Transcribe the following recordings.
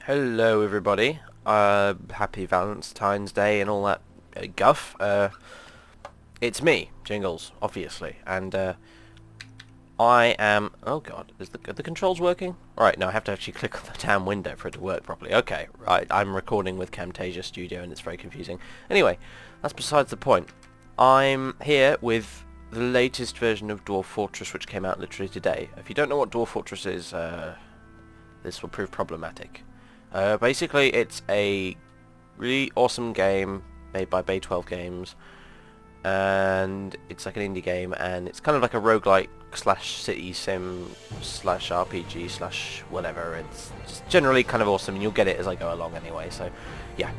Hello everybody, happy Valentine's Day and all that guff. It's me, Jingles, obviously, and I am... Oh god, are the controls working? Alright, no, I have to actually click on the damn window for it to work properly. Okay, right, I'm recording with Camtasia Studio and it's very confusing. Anyway, that's besides the point. I'm here with the latest version of Dwarf Fortress, which came out literally today. If you don't know what Dwarf Fortress is, this will prove problematic. Basically, it's a really awesome game made by Bay 12 Games, and it's like an indie game, and it's kind of like a roguelike slash city sim slash RPG slash whatever. It's just generally kind of awesome, and you'll get it as I go along anyway, so yeah.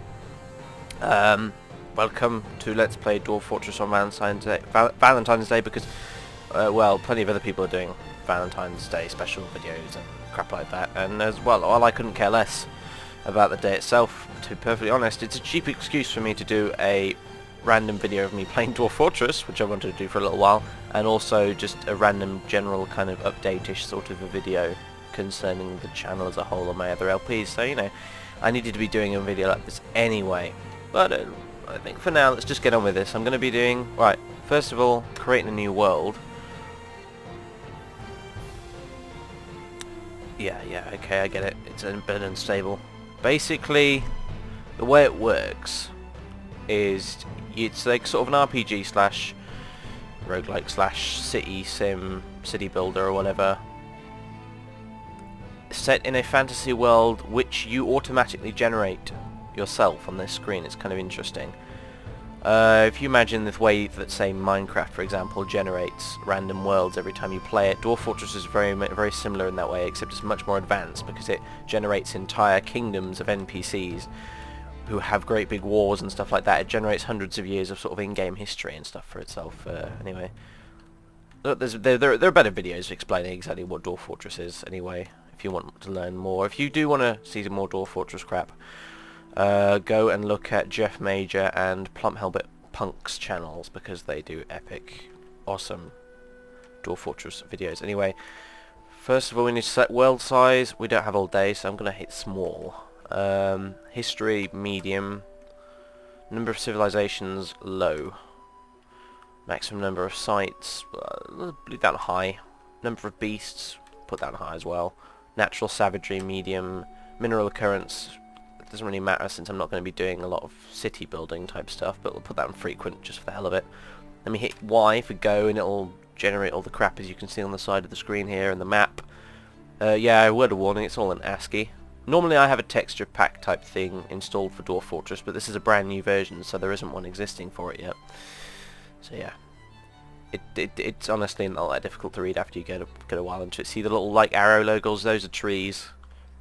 Welcome to Let's Play Dwarf Fortress on Valentine's Day, because, well, plenty of other people are doing Valentine's Day special videos and crap like that, and as well, I couldn't care less about the day itself, to be perfectly honest. It's a cheap excuse for me to do a random video of me playing Dwarf Fortress, which I wanted to do for a little while, and also just a random general kind of update-ish sort of a video concerning the channel as a whole and my other LPs, so you know, I needed to be doing a video like this anyway. But I think for now, let's just get on with this. I'm going to be doing, right, first of all, creating a new world. Yeah, okay, I get it. It's a bit unstable. Basically, the way it works is it's like sort of an RPG slash roguelike slash city sim, city builder or whatever, set in a fantasy world which you automatically generate yourself on this screen. It's kind of interesting. If you imagine the way that, say, Minecraft, for example, generates random worlds every time you play it, Dwarf Fortress is very similar in that way, except it's much more advanced because it generates entire kingdoms of NPCs who have great big wars and stuff like that. It generates hundreds of years of sort of in-game history and stuff for itself. Anyway, there are better videos explaining exactly what Dwarf Fortress is. Anyway, if you want to learn more, if you do want to see some more Dwarf Fortress crap, go and look at Jeff Major and Plump Helmet Punk's channels, because they do epic, awesome Dwarf Fortress videos. Anyway, first of all, we need to set world size. We don't have all day, so I'm going to hit small. History, medium. Number of civilizations, low. Maximum number of sites, leave that high. Number of beasts, put that high as well. Natural savagery, medium. Mineral occurrence, doesn't really matter since I'm not going to be doing a lot of city building type stuff, but we'll put that on frequent just for the hell of it. Let me hit Y for go, and it'll generate all the crap as you can see on the side of the screen here and the map. Yeah, word of warning, it's all in ASCII. Normally I have a texture pack type thing installed for Dwarf Fortress, but this is a brand new version, so there isn't one existing for it yet. So yeah, it's honestly not that difficult to read after you get a while into it. See the little like arrow logos? Those are trees.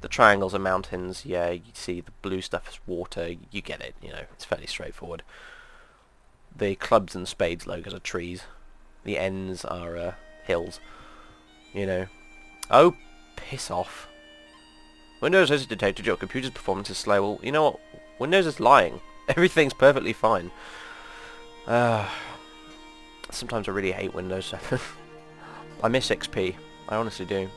The triangles are mountains. Yeah, you see the blue stuff is water. You get it. You know, it's fairly straightforward. The clubs and spades logos are trees. The ends are hills. You know. Oh, piss off. Windows has detected your computer's performance is slow. Well, you know what? Windows is lying. Everything's perfectly fine. Sometimes I really hate Windows 7. I miss XP. I honestly do.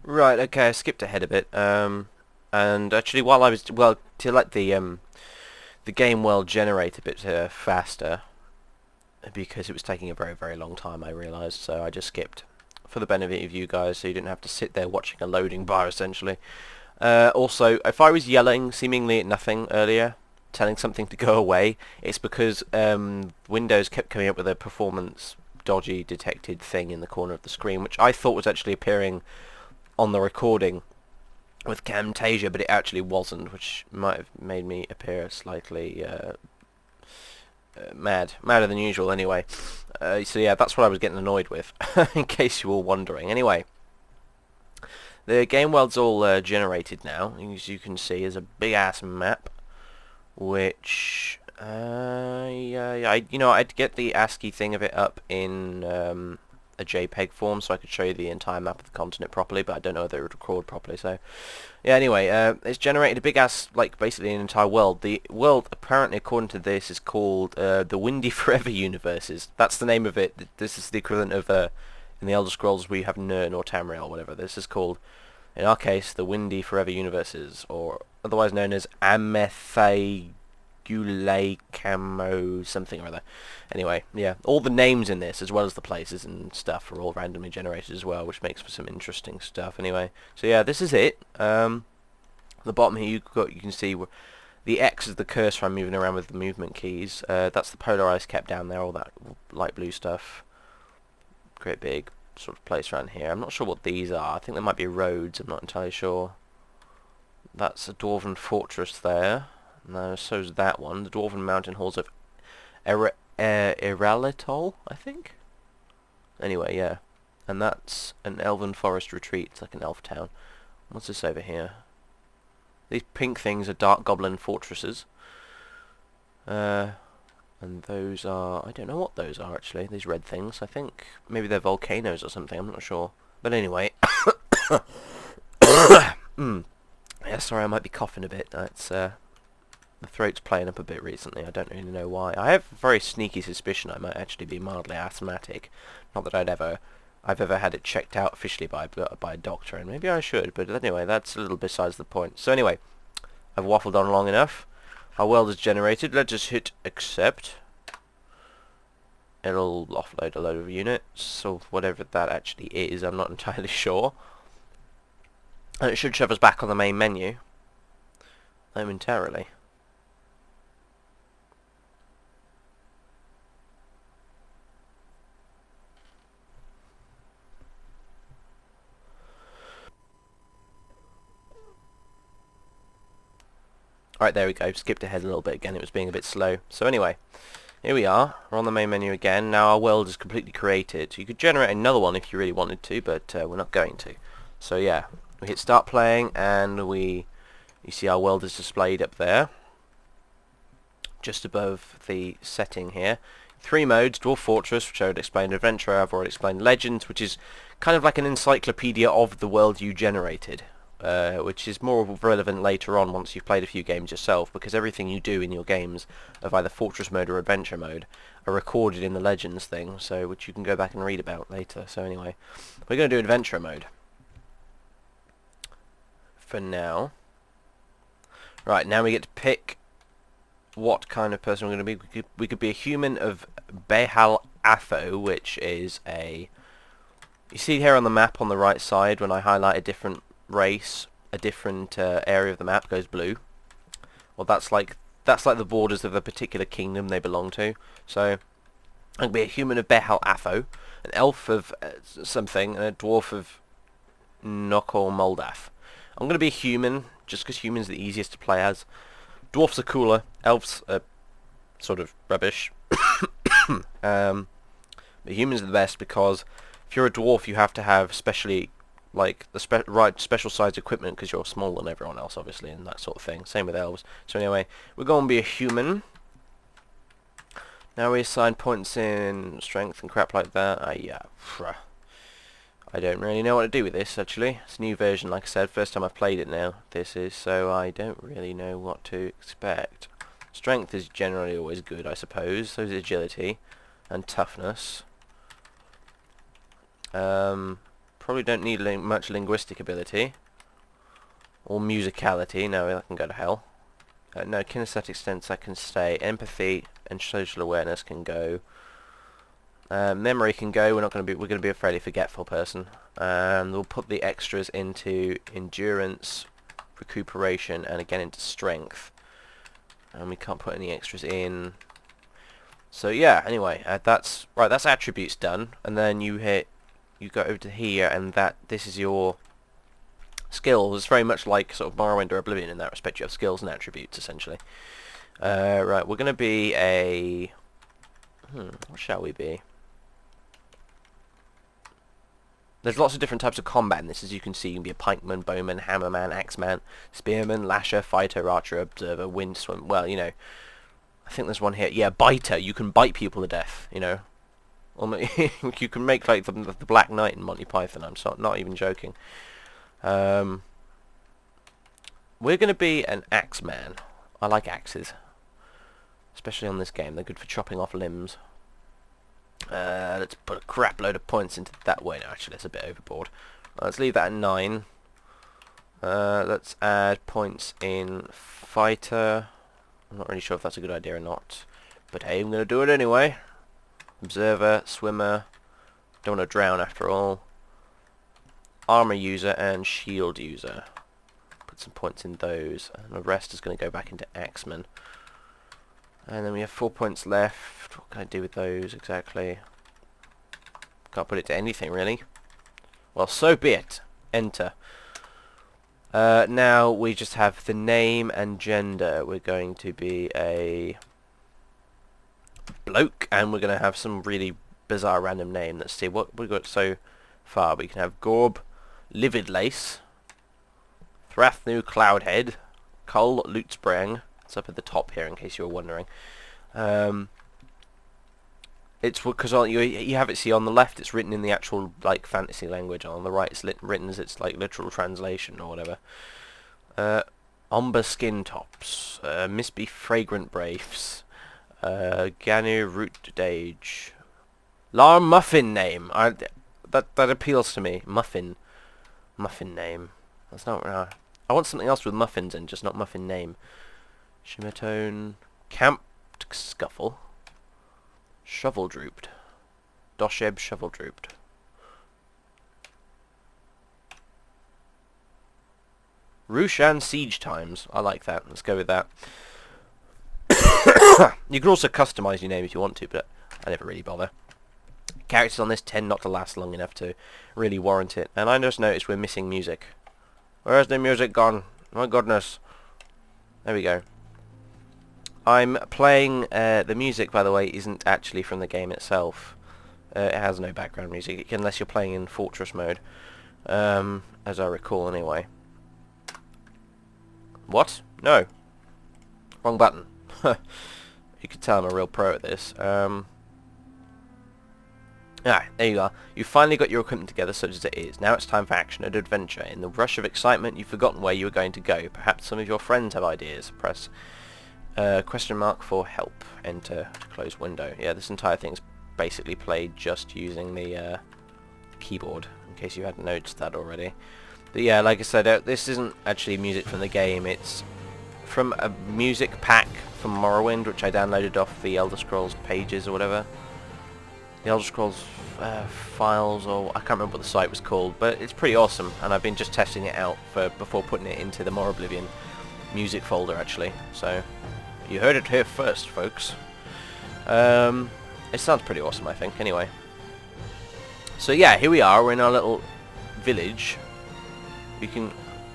Right, okay, I skipped ahead a bit, and actually while I was, well, to let the game world generate a bit faster, because it was taking a very long time, I realised, so I just skipped, for the benefit of you guys, so you didn't have to sit there watching a loading bar, essentially. Also, if I was yelling seemingly at nothing earlier, telling something to go away, it's because Windows kept coming up with a performance dodgy detected thing in the corner of the screen, which I thought was actually appearing on the recording with Camtasia, but it actually wasn't, which might have made me appear slightly madder than usual anyway. So yeah, that's what I was getting annoyed with, in case you were wondering. Anyway, the game world's all generated now, as you can see, is a big ass map, which yeah, you know, I'd get the ASCII thing of it up in a JPEG form so I could show you the entire map of the continent properly, but I don't know if it would record properly, so yeah, anyway, it's generated a big ass, like, basically an entire world. The world, apparently, according to this, is called the Windy Forever Universes. That's the name of it. This is the equivalent of in the Elder Scrolls where you have Nirn or Tamriel or whatever. This is called In our case, the Windy Forever Universes, or otherwise known as Amethagulacamo something or other. Anyway, yeah, all the names in this, as well as the places and stuff, are all randomly generated as well, which makes for some interesting stuff. Anyway, so yeah, this is it. The bottom here, you can see the X is the cursor I'm moving around with the movement keys. That's the polar ice cap down there, all that light blue stuff. Great big sort of place around here. I'm not sure what these are. I think they might be roads. I'm not entirely sure. That's a Dwarven Fortress there. No, so's that one. The Dwarven Mountain Halls of Iralitol, I think? Anyway, yeah. And that's an Elven Forest Retreat. It's like an elf town. What's this over here? These pink things are Dark Goblin Fortresses. And those are... I don't know what those are, actually. These red things. I think maybe they're volcanoes or something. I'm not sure. But anyway... Yeah, sorry, I might be coughing a bit. It's, the throat's playing up a bit recently. I don't really know why. I have a very sneaky suspicion I might actually be mildly asthmatic. Not that I've ever had it checked out officially by a doctor, and maybe I should, but anyway, that's a little besides the point. So anyway, I've waffled on long enough. Our world is generated. Let's just hit accept. It'll offload a load of units, or whatever that actually is, I'm not entirely sure. And it should shove us back on the main menu momentarily. Alright, there we go. Skipped ahead a little bit again. It was being a bit slow. So anyway, here we are. We're on the main menu again. Now our world is completely created. You could generate another one if you really wanted to, but we're not going to. So yeah, we hit start playing, and you see our world is displayed up there, just above the setting here. 3 modes: Dwarf Fortress, which I already explained; Adventure, I've already explained; Legends, which is kind of like an encyclopedia of the world you generated. Which is more relevant later on once you've played a few games yourself, because everything you do in your games of either Fortress mode or Adventure mode are recorded in the Legends thing, so which you can go back and read about later. So anyway, we're going to do Adventure mode for now. Right, now we get to pick what kind of person we're going to be. We could be a human of Behal Atho, which is a... You see here on the map on the right side, when I highlight a different race, a different area of the map goes blue. Well, that's like the borders of a particular kingdom they belong to. So I can be a human of Behal Atho, an elf of something, and a dwarf of Nokor Moldath. I'm going to be a human, just because humans are the easiest to play as. Dwarfs are cooler, elves are sort of rubbish. But humans are the best, because if you're a dwarf you have to have specially like the right special sized equipment, because you're smaller than everyone else obviously, and that sort of thing. Same with elves. So anyway, we're going to be a human. Now we assign points in strength and crap like that. Yeah, I don't really know what to do with this actually. It's a new version, like I said, first time I've played it now. This is, so I don't really know what to expect. Strength is generally always good, I suppose. So is agility and toughness. Probably don't need much linguistic ability or musicality. No, that can go to hell. No, kinesthetic sense, I can stay. Empathy and social awareness can go. Memory can go. We're going to be a fairly forgetful person. We'll put the extras into endurance, recuperation, and again into strength. And we can't put any extras in. So yeah. Anyway, that's right. That's attributes done, and then you go over to here, and this is your skills. It's very much like sort of Morrowind or Oblivion in that respect. You have skills and attributes essentially. Right, we're going to be a... what shall we be? There's lots of different types of combat in this, as you can see. You can be a pikeman, bowman, hammerman, axeman, spearman, lasher, fighter, archer, observer, wind swim. Well, you know, I think there's one here. Yeah, biter. You can bite people to death, you know. You can make like the Black Knight in Monty Python. I'm not even joking. We're going to be an axeman. I like axes, especially on this game. They're good for chopping off limbs. Let's put a crap load of points into that way. No, actually, that's a bit overboard. Let's leave that at 9. Let's add points in fighter. I'm not really sure if that's a good idea or not, but hey, I'm going to do it anyway. Observer, swimmer, don't want to drown after all. Armor user and shield user. Put some points in those, and the rest is going to go back into axeman. And then we have 4 points left. What can I do with those exactly? Can't put it to anything really. Well, so be it. Enter. Now we just have the name and gender. We're going to be a bloke, and we're going to have some really bizarre random name. Let's see what we've got so far. We can have Gorb, Livid Lace, Thrathnu Cloudhead, Cull Lutesprang. It's up at the top here in case you were wondering. It's because you have it, see, on the left it's written in the actual like fantasy language, and on the right it's written as its like literal translation or whatever. Omber Skin Tops, Misby Fragrant Braves, Ganu Root Dage, Lar Muffin Name. That appeals to me. Muffin Name. That's not. I want something else with muffins in, just not Muffin Name. Shimmertone, Camp Scuffle. Shovel Drooped. Dosheb Shovel Drooped. Rushan Siege Times. I like that. Let's go with that. You can also customize your name if you want to, but I never really bother. Characters on this tend not to last long enough to really warrant it. And I just noticed we're missing music. Where's the music gone? My goodness. There we go. I'm playing, the music, by the way, isn't actually from the game itself. It has no background music, unless you're playing in Fortress mode. As I recall, anyway. What? No. Wrong button. You can tell I'm a real pro at this. There you are. You've finally got your equipment together such as it is. Now it's time for action and adventure. In the rush of excitement, you've forgotten where you were going to go. Perhaps some of your friends have ideas. Press question mark for help. Enter to close window. Yeah, this entire thing's basically played just using the keyboard, in case you hadn't noticed that already. But yeah, like I said, this isn't actually music from the game. It's from a music pack from Morrowind, which I downloaded off the Elder Scrolls pages or whatever. The Elder Scrolls files, or I can't remember what the site was called, but it's pretty awesome, and I've been just testing it out before putting it into the More Oblivion music folder, actually. So you heard it here first, folks. It sounds pretty awesome, I think. Anyway, so yeah, here we are. We're in our little village. We can,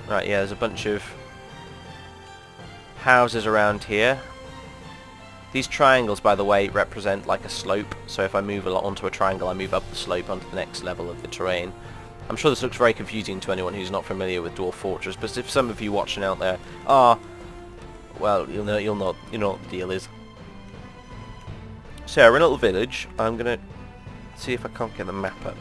right? Yeah, there's a bunch of houses around here. These triangles, by the way, represent like a slope, so if I move onto a triangle, I move up the slope onto the next level of the terrain. I'm sure this looks very confusing to anyone who's not familiar with Dwarf Fortress, but if some of you watching out there are, well, you'll know what the deal is. So yeah, we're in a little village. I'm gonna see if I can't get the map up.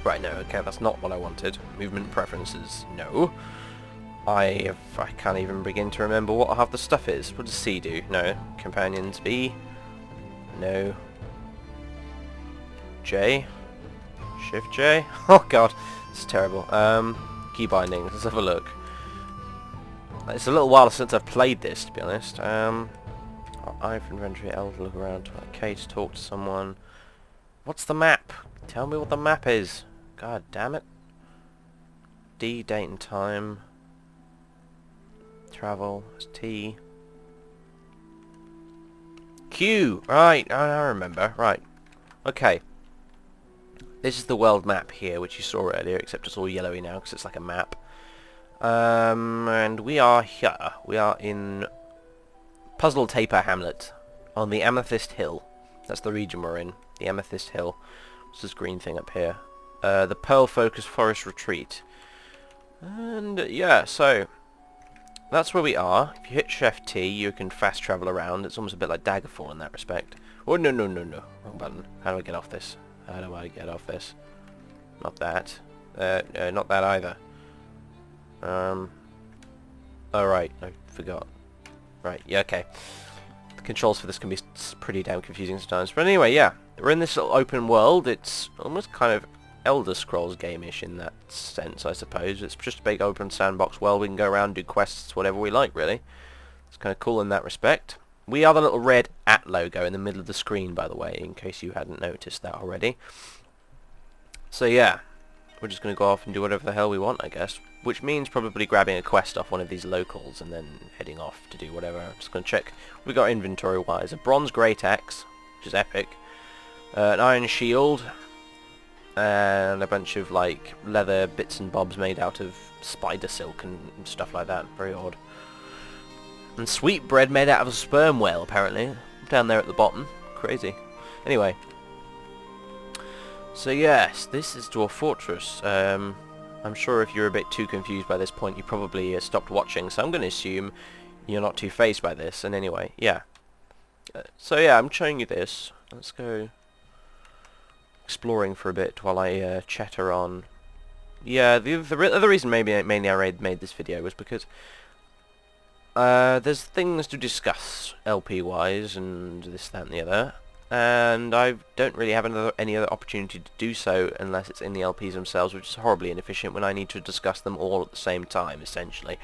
Right, no, okay, that's not what I wanted. Movement preferences, no. I can't even begin to remember what half the stuff is. What does C do? No. Companions, B. No. J. Shift J. Oh god, this is terrible. Key bindings, let's have a look. It's a little while since I've played this, to be honest. I for inventory, L to look around, K to talk to someone. What's the map? Tell me what the map is. God damn it. D, date and time. Travel, T. Q! Right, I remember. Right. Okay. This is the world map here, which you saw earlier, except it's all yellowy now, because it's like a map. And we are here. We are in Puzzle Taper Hamlet, on the Amethyst Hill. That's the region we're in. The Amethyst Hill. What's this green thing up here? The Pearl Focus Forest Retreat. And, yeah, so that's where we are. If you hit Shift T, you can fast travel around. It's almost a bit like Daggerfall in that respect. Oh, no. Wrong button. How do I get off this? How do I get off this? Not that. Not that either. Oh, right. I forgot. Right, yeah, okay. The controls for this can be pretty damn confusing sometimes. But anyway, yeah. We're in this little open world. It's almost kind of Elder Scrolls game-ish in that sense, I suppose. It's just a big open sandbox world. We can go around, do quests, whatever we like, really. It's kind of cool in that respect. We are the little red @ logo in the middle of the screen, by the way, in case you hadn't noticed that already. So yeah, we're just going to go off and do whatever the hell we want, I guess. Which means probably grabbing a quest off one of these locals and then heading off to do whatever. I'm just going to check. We got inventory-wise a bronze great axe, which is epic, an iron shield, and a bunch of like leather bits and bobs made out of spider silk and stuff like that. Very odd. And sweet bread made out of a sperm whale, apparently, down there at the bottom. Crazy. Anyway, so yes, this is Dwarf Fortress. I'm sure if you're a bit too confused by this point, you probably stopped watching, so I'm going to assume you're not too fazed by this. And anyway, yeah. So yeah, I'm showing you this. Let's go exploring for a bit while I chatter on. Yeah, the other reason mainly I made this video was because there's things to discuss LP-wise and this, that and the other, and I don't really have any other opportunity to do so unless it's in the LPs themselves, which is horribly inefficient when I need to discuss them all at the same time, essentially.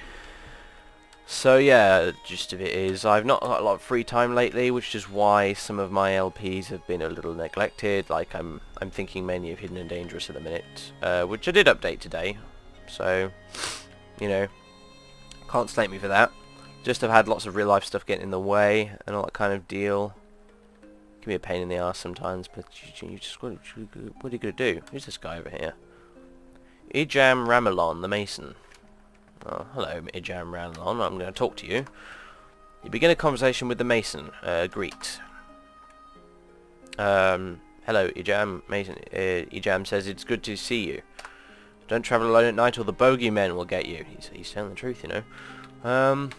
So yeah, the gist of it is I've not got a lot of free time lately, which is why some of my LPs have been a little neglected. Like I'm thinking mainly of Hidden and Dangerous at the minute, which I did update today, so you know, can't slate me for that. Just have had lots of real life stuff getting in the way and all that kind of deal. Can be a pain in the ass sometimes, but you just what are you gonna do? Who's this guy over here? Ijam Ramelon, the Mason. Oh, hello, Ijam Ramelon. I'm going to talk to you. You begin a conversation with the Mason. Greet. Hello, Ijam. Mason. Ijam says it's good to see you. Don't travel alone at night, or the bogeymen will get you. He's telling the truth, you know.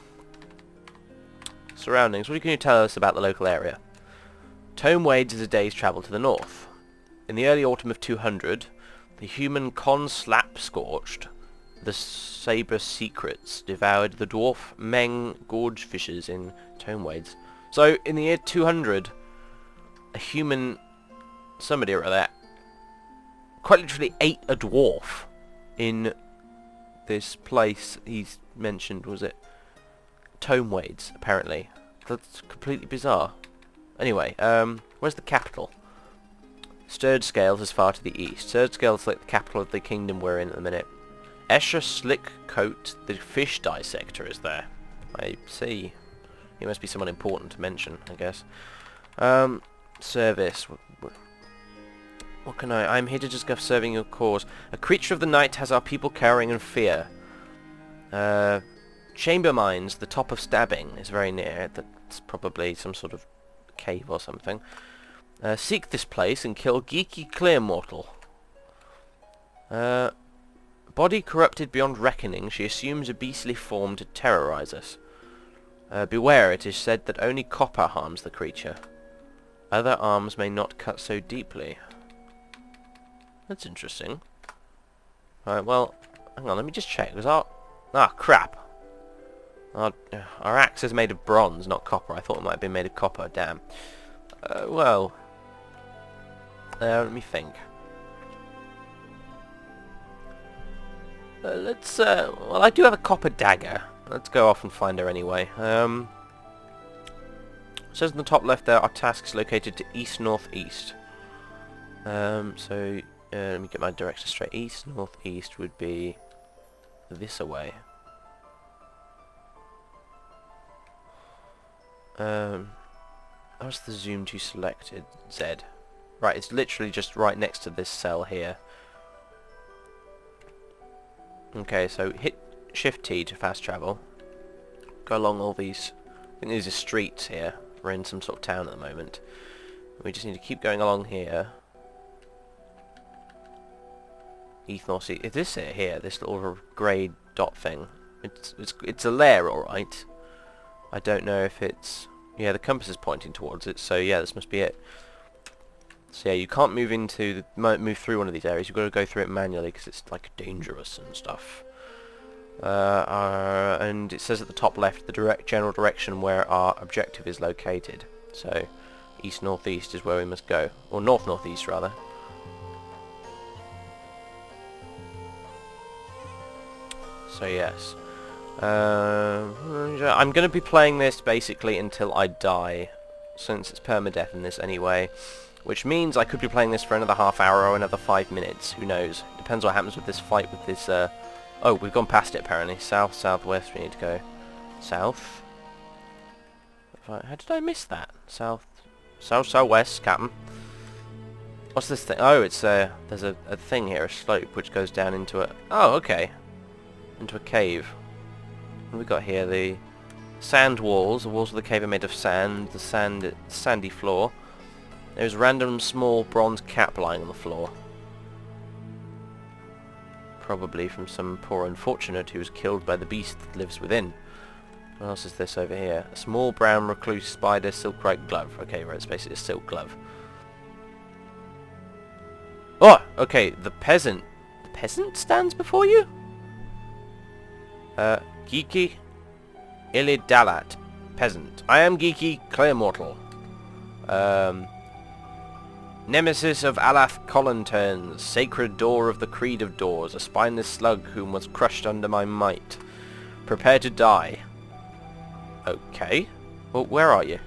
Surroundings. What can you tell us about the local area? Tome Wades is a day's travel to the north. In the early autumn of 200, the human Con Slap Scorched, the Sabre Secrets, devoured the dwarf Meng gorge fishers in Tome Wades. So, in the year 200, a human somebody or other quite literally ate a dwarf in this place he's mentioned, was it? Tome Wades, apparently. That's completely bizarre. Anyway, where's the capital? Stirred Scales is far to the east. Stirred Scales is like the capital of the kingdom we're in at the minute. Escher Slickcoat, the fish dissector, is there. I see. He must be someone important to mention, I guess. Service. What can I'm here to discuss serving your cause. A creature of the night has our people cowering in fear. Chamber Mines, the top of stabbing, is very near. That's probably some sort of cave or something. Seek this place and kill Geeky Clear Mortal. Body corrupted beyond reckoning, she assumes a beastly form to terrorize us. Beware, it is said that only copper harms the creature. Other arms may not cut so deeply. That's interesting. Alright, well, hang on, let me just check. Was our... Ah, crap. Our axe is made of bronze, not copper. I thought it might have been made of copper, damn. Well... let me think. Let's, well, I do have a copper dagger. Let's go off and find her anyway. It says in the top left there, our task is located to east-northeast. So, let me get my direction straight. East-northeast would be this away. How's the zoom to selected? Z. Right, it's literally just right next to this cell here. Okay, so hit Shift T to fast travel. Go along all these... I think these are streets here. We're in some sort of town at the moment. We just need to keep going along here. Ethnos... Is this it here? This little grey dot thing. It's a lair, alright. I don't know if it's... Yeah, the compass is pointing towards it, so yeah, this must be it. So yeah, you can't move through one of these areas. You've got to go through it manually because it's like dangerous and stuff. And it says at the top left the general direction where our objective is located. So east-northeast is where we must go, or north-northeast rather. So yes. I'm going to be playing this basically until I die, since it's permadeath in this anyway. Which means I could be playing this for another half hour or another 5 minutes. Who knows? Depends what happens with this fight with this... Oh, we've gone past it apparently. South, southwest we need to go. South? How did I miss that? South, southwest, Captain. What's this thing? Oh, it's there's a thing here, a slope, which goes down into a... Oh, okay. Into a cave. What have we got here? The sand walls. The walls of the cave are made of sand. The sandy floor. There's a random small bronze cap lying on the floor. Probably from some poor unfortunate who was killed by the beast that lives within. What else is this over here? A small brown recluse spider silk-like glove. Okay, right, it's basically a silk glove. Oh, okay, the peasant. The peasant stands before you? Geeky Ilidalat. Peasant. I am Geeky Clear Mortal. Nemesis of Alath Collanterns, sacred door of the creed of doors, a spineless slug whom was crushed under my might. Prepare to die. Okay. Well, where are you?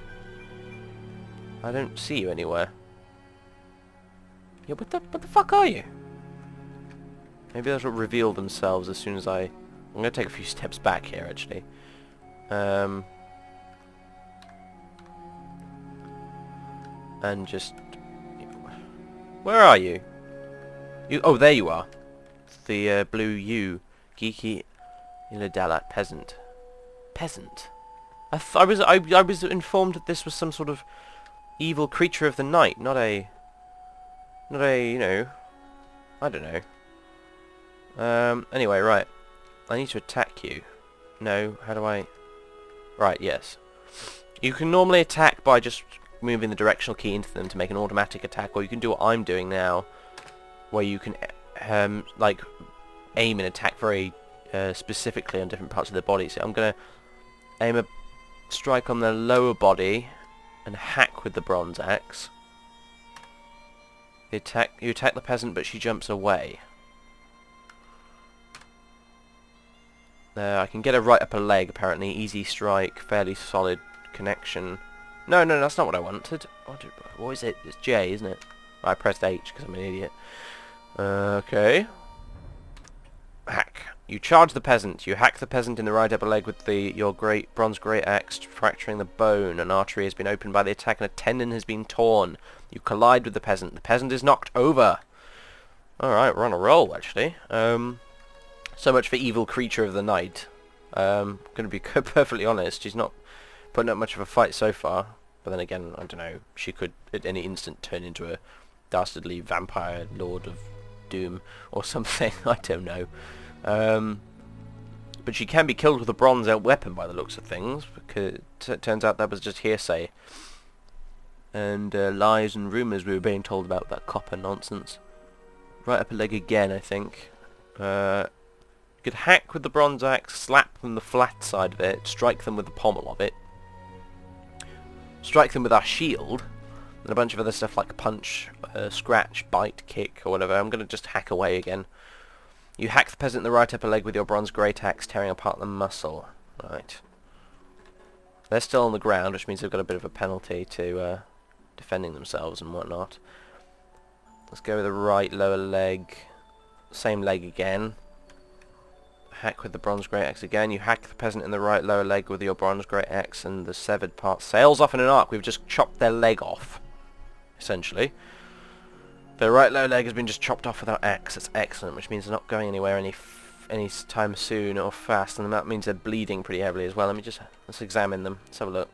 I don't see you anywhere. Yeah, what the fuck are you? Maybe those will reveal themselves as soon as I'm going to take a few steps back here, actually. And just... Where are you? Oh, there you are. The blue U. Geeky Ilidalat peasant. Peasant? I was informed that this was some sort of evil creature of the night, not a, you know, I don't know. Anyway, right. I need to attack you. No, how do I... Right, yes. You can normally attack by just moving the directional key into them to make an automatic attack, or you can do what I'm doing now, where you can, like, aim and attack very specifically on different parts of the body. So I'm going to aim a strike on the lower body and hack with the bronze axe. You attack the peasant, but she jumps away. I can get her right upper leg, apparently. Easy strike, fairly solid connection. No, that's not what I wanted. What is it? It's J, isn't it? I pressed H because I'm an idiot. Okay. Hack. You charge the peasant. You hack the peasant in the right upper leg with your bronze great axe, fracturing the bone. An artery has been opened by the attack and a tendon has been torn. You collide with the peasant. The peasant is knocked over. Alright, we're on a roll, actually. So much for evil creature of the night. Going to be perfectly honest, she's not putting up much of a fight so far. But then again, I don't know, she could at any instant turn into a dastardly vampire lord of doom or something. I don't know. But she can be killed with a bronze weapon by the looks of things, because it turns out that was just hearsay and lies and rumours we were being told about that copper nonsense. Right upper leg again, I think. You could hack with the bronze axe, slap them the flat side of it, strike them with the pommel of it, strike them with our shield, and a bunch of other stuff like punch, scratch, bite, kick, or whatever. I'm going to just hack away again. You hack the peasant in the right upper leg with your bronze great axe, tearing apart the muscle. Right. They're still on the ground, which means they've got a bit of a penalty to defending themselves and whatnot. Let's go with the right lower leg. Same leg again. Hack with the bronze great axe again. You hack the peasant in the right lower leg with your bronze great axe, and the severed part sails off in an arc. We've just chopped their leg off, essentially. Their right lower leg has been just chopped off with our axe. That's excellent, which means they're not going anywhere any time soon or fast, and that means they're bleeding pretty heavily as well. Let's examine them. Let's have a look.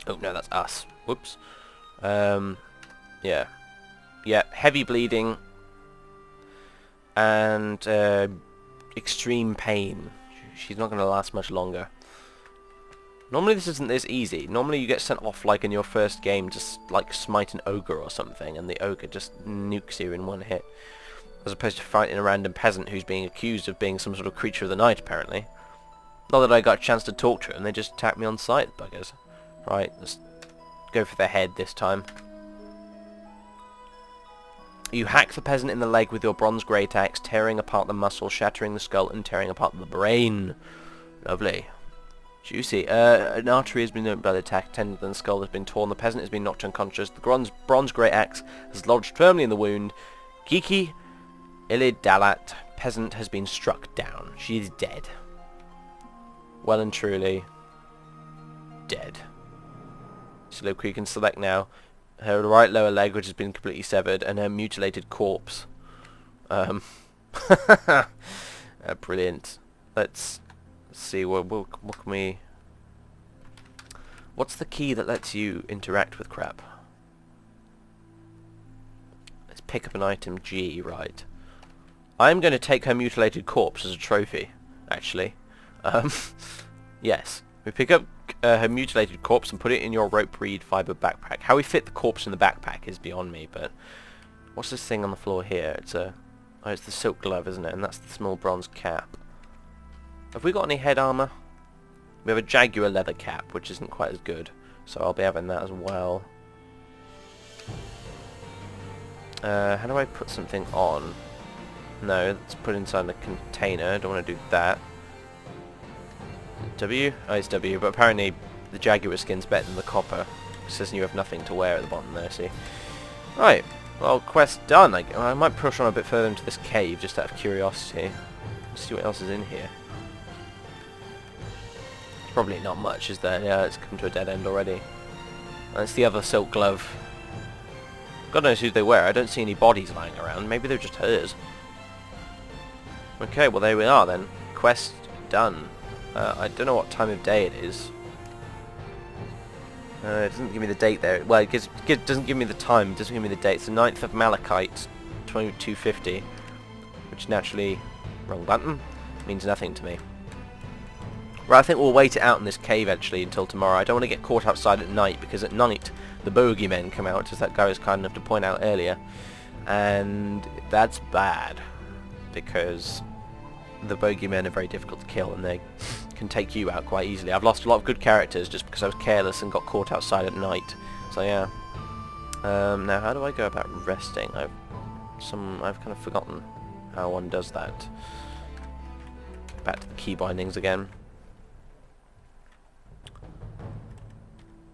Oh no, that's us. Whoops. Yeah, heavy bleeding and extreme pain. She's not going to last much longer. Normally this isn't this easy. Normally you get sent off like in your first game, just like smite an ogre or something, and the ogre just nukes you in one hit. As opposed to fighting a random peasant who's being accused of being some sort of creature of the night, apparently. Not that I got a chance to talk to him, they just attacked me on sight, buggers. Right, let's go for their head this time. You hack the peasant in the leg with your bronze great axe, tearing apart the muscle, shattering the skull, and tearing apart the brain. Lovely. Juicy. An artery has been opened by the attack, tendon and the skull has been torn, the peasant has been knocked unconscious, the bronze great axe has lodged firmly in the wound. Kiki Ilidalat, peasant, has been struck down. She is dead. Well and truly dead. So we can select now her right lower leg, which has been completely severed, and her mutilated corpse. Brilliant. Let's see, what can we... What's the key that lets you interact with crap? Let's pick up an item G, right. I'm going to take her mutilated corpse as a trophy, actually. Yes. We pick up her mutilated corpse and put it in your rope reed fibre backpack. How we fit the corpse in the backpack is beyond me, but... What's this thing on the floor here? It's a... Oh, it's the silk glove, isn't it? And that's the small bronze cap. Have we got any head armour? We have a jaguar leather cap, which isn't quite as good. So I'll be having that as well. How do I put something on? No, let's put it inside the container. I don't want to do that. W? Oh, it's W, but apparently the jaguar skin's better than the copper. It says you have nothing to wear at the bottom there, see? Right, well, quest done. I might push on a bit further into this cave, just out of curiosity. Let's see what else is in here. Probably not much, is there? Yeah, it's come to a dead end already. That's the other silk glove. God knows who they were. I don't see any bodies lying around. Maybe they're just hers. Okay, well there we are then. Quest done. I don't know what time of day it is. It doesn't give me the date there. Well, it doesn't give me the time. It doesn't give me the date. It's the 9th of Malachite, 2250. Which naturally, wrong button, means nothing to me. Right, I think we'll wait it out in this cave actually until tomorrow. I don't want to get caught outside at night, because at night the bogeymen come out, as that guy was kind enough to point out earlier. And that's bad, because the bogeymen are very difficult to kill and they can take you out quite easily. I've lost a lot of good characters just because I was careless and got caught outside at night. So yeah. Now how do I go about resting? I've kind of forgotten how one does that. Back to the key bindings again.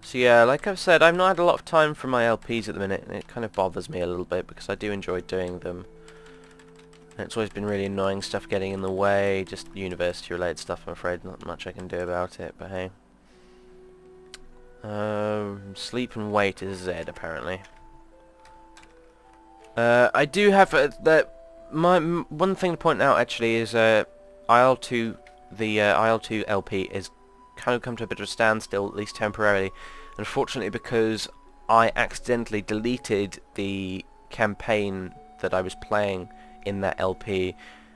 So yeah, like I've said, I've not had a lot of time for my LPs at the minute, and it kind of bothers me a little bit because I do enjoy doing them. And it's always been really annoying stuff getting in the way, just university related stuff. I'm afraid not much I can do about it, but hey. Sleep and wait is Z apparently. I do have one thing to point out actually is IL2, the IL2 LP is kind of come to a bit of a standstill, at least temporarily. Unfortunately, because I accidentally deleted the campaign that I was playing in that LP,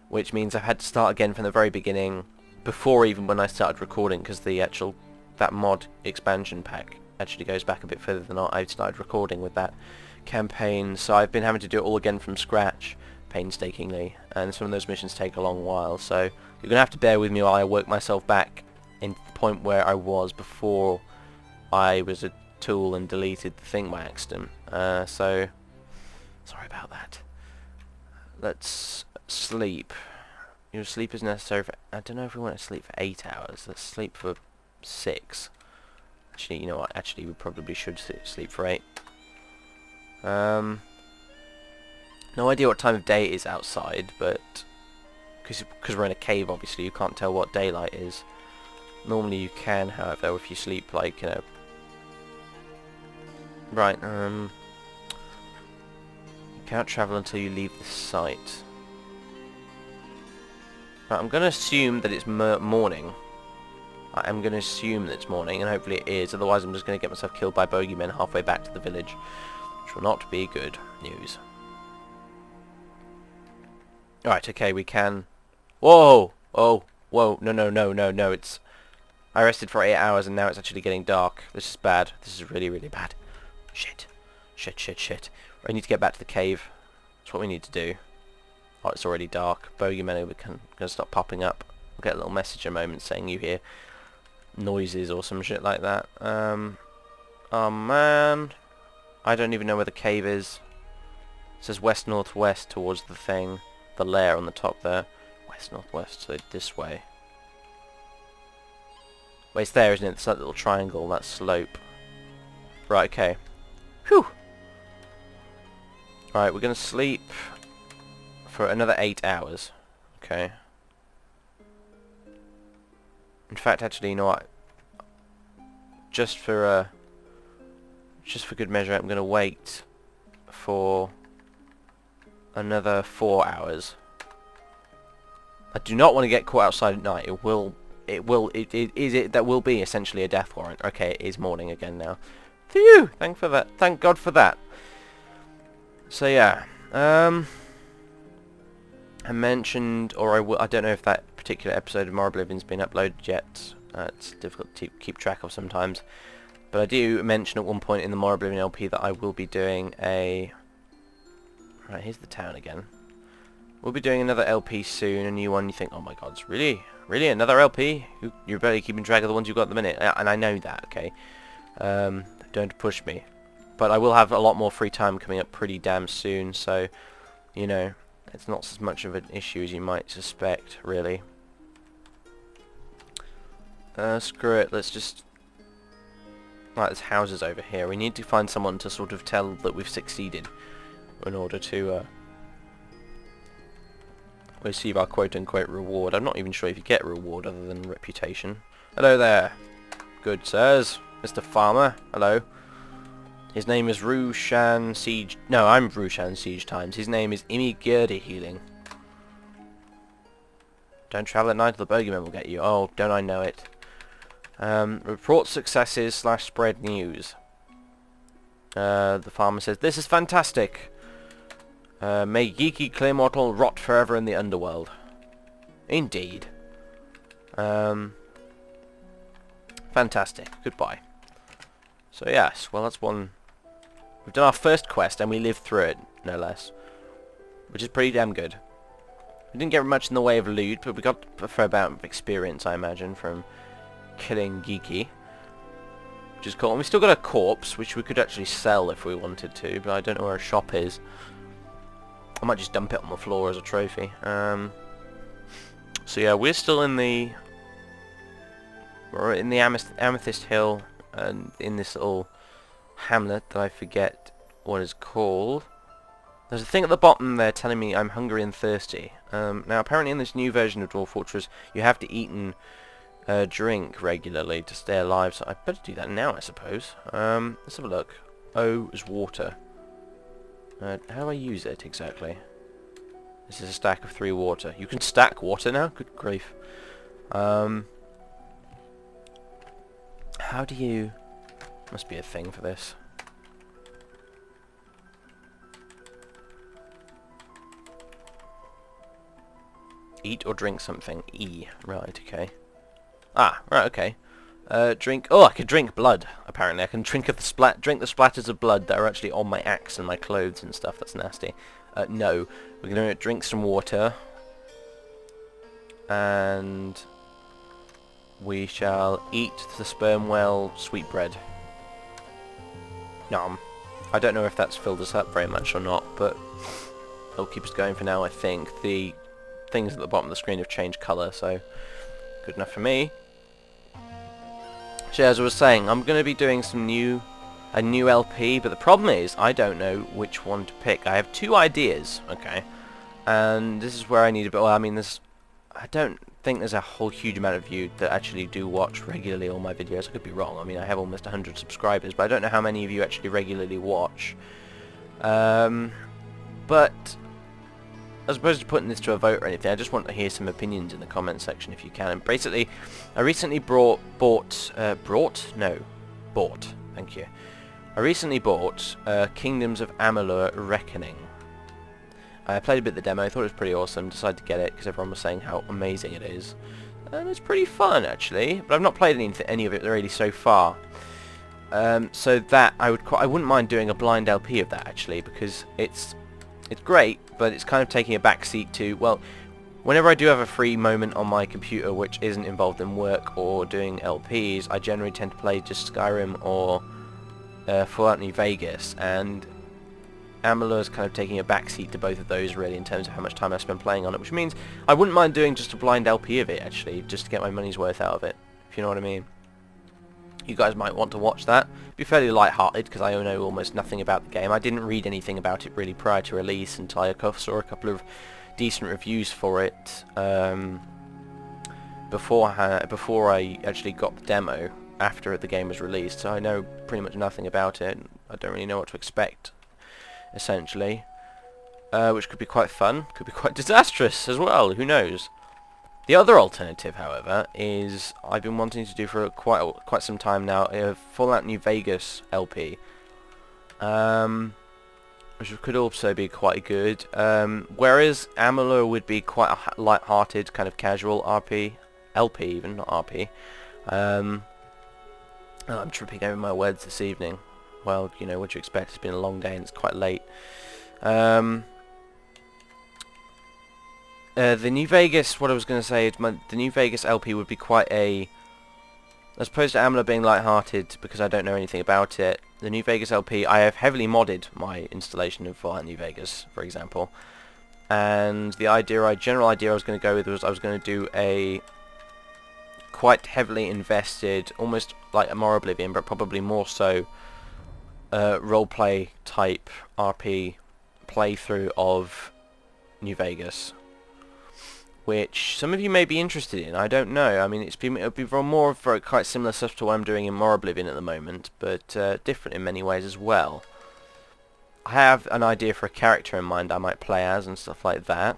which means I've had to start again from the very beginning, before even when I started recording, because that mod expansion pack actually goes back a bit further than I started recording with that campaign. So I've been having to do it all again from scratch, painstakingly, and some of those missions take a long while. So you're gonna have to bear with me while I work myself back into the point where I was before I was a tool and deleted the thing by accident. So sorry about that. Let's sleep. Your sleep is necessary for... I don't know if we want to sleep for 8 hours. Let's sleep for 6. Actually, you know what? Actually, we probably should sleep for 8. No idea what time of day it is outside, but... Because we're in a cave, obviously, you can't tell what daylight is. Normally you can, however, if you sleep, like, you know... Right, you cannot travel until you leave the site. Right, I'm going to assume that it's morning. I'm going to assume that it's morning, and hopefully it is. Otherwise I'm just going to get myself killed by bogeymen halfway back to the village. Which will not be good news. Alright, okay, we can... Whoa! Oh, whoa, no, it's... I rested for 8 hours and now it's actually getting dark. This is bad. This is really, really bad. Shit. I need to get back to the cave. That's what we need to do. Oh, it's already dark. Bogeymen are going to stop popping up. We'll get a little message in a moment saying you hear noises or some shit like that. Oh man. I don't even know where the cave is. says west-northwest towards the thing, the lair on the top there. West-northwest, so this way. Well, it's there, isn't it? It's that little triangle, that slope. Right, okay. Whew! Right, we're going to sleep for another 8 hours. Okay. In fact, actually, you know what? Just for good measure, I'm going to wait for another 4 hours. I do not want to get caught outside at night. That will be essentially a death warrant. Okay, it is morning again now. Phew! Thank God for that. So yeah, I mentioned, or I don't know if that particular episode of More Oblivion's been uploaded yet. It's difficult to keep track of sometimes. But I do mention at one point in the More Oblivion LP that I will be doing a... Right, here's the town again. We'll be doing another LP soon, a new one. You think, oh my god, really? Really? Another LP? You're barely keeping track of the ones you've got at the minute. And I know that, okay? Don't push me. But I will have a lot more free time coming up pretty damn soon, so, you know, it's not as much of an issue as you might suspect, really. Screw it, let's just... Right, there's houses over here. We need to find someone to sort of tell that we've succeeded in order to receive our quote-unquote reward. I'm not even sure if you get a reward other than reputation. Hello there. Good sirs. Mr. Farmer. Hello. His name is Rushan Siege... No, I'm Rushan Siege Times. His name is Imi Gerde Healing. Don't travel at night or the bogeyman will get you. Oh, don't I know it. Report successes / spread news. The farmer says, this is fantastic. May Geeky Claymortal rot forever in the underworld. Indeed. Fantastic. Goodbye. So yes, well that's one... We've done our first quest and we lived through it, no less. Which is pretty damn good. We didn't get much in the way of loot, but we got a fair amount of experience, I imagine, from killing Geeky. Which is cool. And we still got a corpse, which we could actually sell if we wanted to, but I don't know where a shop is. I might just dump it on the floor as a trophy. So yeah, we're still in the... We're in the Amethyst Hill, and in this little hamlet that I forget what it's called. There's a thing at the bottom there telling me I'm hungry and thirsty. Now apparently in this new version of Dwarf Fortress you have to eat and drink regularly to stay alive, so I better do that now, I suppose. Let's have a look. O is water. How do I use it exactly? This is a stack of 3 water. You can stack water now? Good grief. How do you... Must be a thing for this. Eat or drink something. E. Right, okay. Ah, right, okay. Drink... Oh, I can drink blood, apparently. I can drink the splatters of blood that are actually on my axe and my clothes and stuff. That's nasty. No. We're going to drink some water. And... we shall eat the sperm whale sweetbread. Nom. I don't know if that's filled us up very much or not, but it'll keep us going for now, I think. The things at the bottom of the screen have changed colour, so good enough for me. So as I was saying, I'm going to be doing a new LP, but the problem is I don't know which one to pick. I have 2 ideas, okay, and this is where I need a bit. Well, I mean, I don't think there's a whole huge amount of you that actually do watch regularly all my videos. I could be wrong. I mean, I have almost 100 subscribers, but I don't know how many of you actually regularly watch. But as opposed to putting this to a vote or anything, I just want to hear some opinions in the comment section if you can. And basically, I recently bought. Thank you. I recently bought Kingdoms of Amalur Reckoning. I played a bit of the demo, I thought it was pretty awesome, decided to get it because everyone was saying how amazing it is. And it's pretty fun actually, but I've not played any of it really so far. So that, I wouldn't mind doing a blind LP of that actually, because it's great, but it's kind of taking a backseat to, well, whenever I do have a free moment on my computer which isn't involved in work or doing LPs, I generally tend to play just Skyrim or Fallout New Vegas, and Amalur's kind of taking a backseat to both of those, really, in terms of how much time I spend playing on it, which means I wouldn't mind doing just a blind LP of it, actually, just to get my money's worth out of it, if you know what I mean. You guys might want to watch that. It'd be fairly light-hearted, because I know almost nothing about the game. I didn't read anything about it, really, prior to release, until I saw a couple of decent reviews for it before I actually got the demo, after the game was released, so I know pretty much nothing about it. I don't really know what to expect, essentially, which could be quite fun, could be quite disastrous as well, who knows. The other alternative, however, is I've been wanting to do for quite some time now, a Fallout New Vegas LP, which could also be quite good, whereas Amalur would be quite a light-hearted, kind of casual RP, LP even, not RP. I'm tripping over my words this evening. Well, you know, what you expect, it's been a long day and it's quite late. The New Vegas, what I was going to say is the New Vegas LP would be quite a... As opposed to Amalur being light-hearted, because I don't know anything about it, the New Vegas LP, I have heavily modded my installation of Fallout New Vegas, for example. And the general idea I was going to go with was I was going to do a quite heavily invested, almost like a more Oblivion, but probably more so, roleplay type RP playthrough of New Vegas, which some of you may be interested in. I don't know. I mean, it'll be more for quite similar stuff to what I'm doing in more Oblivion at the moment, but different in many ways as well. I have an idea for a character in mind I might play as and stuff like that,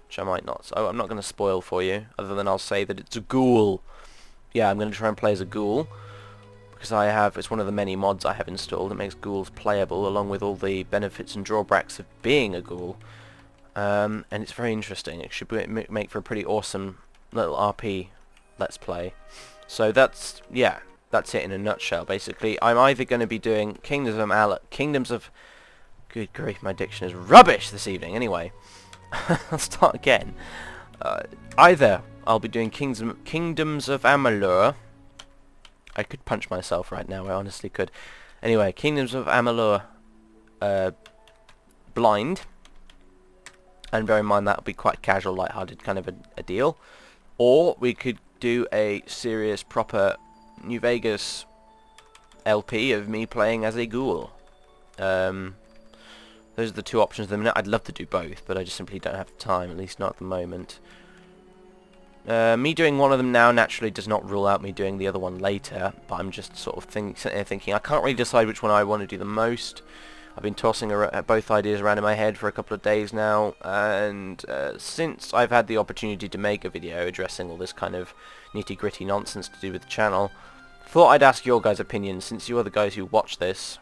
which I might not. So I'm not going to spoil for you, other than I'll say that it's a ghoul. Yeah, I'm going to try and play as a ghoul, because it's one of the many mods I have installed that makes ghouls playable, along with all the benefits and drawbacks of being a ghoul. And it's very interesting. It should make for a pretty awesome little RP Let's Play. So that's it in a nutshell, basically. I'm either going to be doing Kingdoms of... Good grief, my diction is rubbish this evening. Anyway, I'll start again. Either I'll be doing Kingdoms of Amalur. I could punch myself right now, I honestly could. Anyway, Kingdoms of Amalur blind. And bear in mind that'll be quite casual, light-hearted kind of a deal. Or we could do a serious, proper New Vegas LP of me playing as a ghoul. Those are the two options at the minute. I'd love to do both, but I just simply don't have the time, at least not at the moment. Me doing one of them now naturally does not rule out me doing the other one later, but I'm just sort of thinking I can't really decide which one I want to do the most. I've been tossing both ideas around in my head for a couple of days now, and since I've had the opportunity to make a video addressing all this kind of nitty-gritty nonsense to do with the channel, thought I'd ask your guys' opinions, since you are the guys who watch this.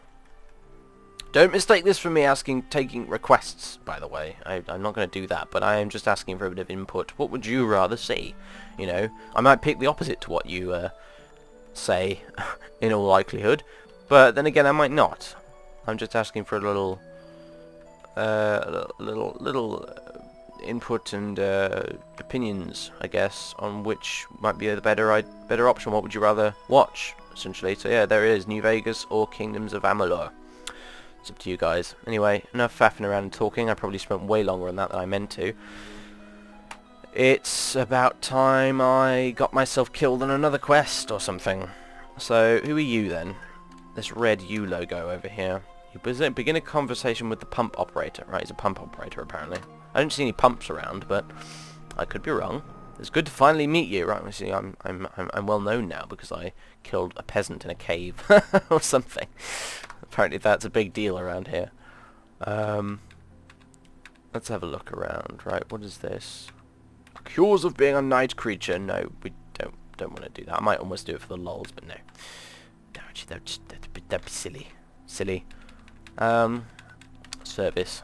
Don't mistake this for me taking requests, by the way. I'm not going to do that, but I am just asking for a bit of input. What would you rather see? You know, I might pick the opposite to what you say, in all likelihood, but then again I might not. I'm just asking for a little input and opinions, I guess, on which might be the better option. What would you rather watch, essentially? So yeah, there it is, New Vegas or Kingdoms of Amalur. It's up to you guys. Anyway, enough faffing around and talking. I probably spent way longer on that than I meant to. It's about time I got myself killed on another quest or something. So, who are you then? This red U logo over here. You begin a conversation with the pump operator. Right, he's a pump operator apparently. I don't see any pumps around, but I could be wrong. It's good to finally meet you. Right, you see, I'm well known now because I killed a peasant in a cave or something. Apparently that's a big deal around here. Let's have a look around. Right, what is this? Cures of being a night creature. No, we don't want to do that. I might almost do it for the lols, but no. No, actually, that'd be silly. Silly. Service.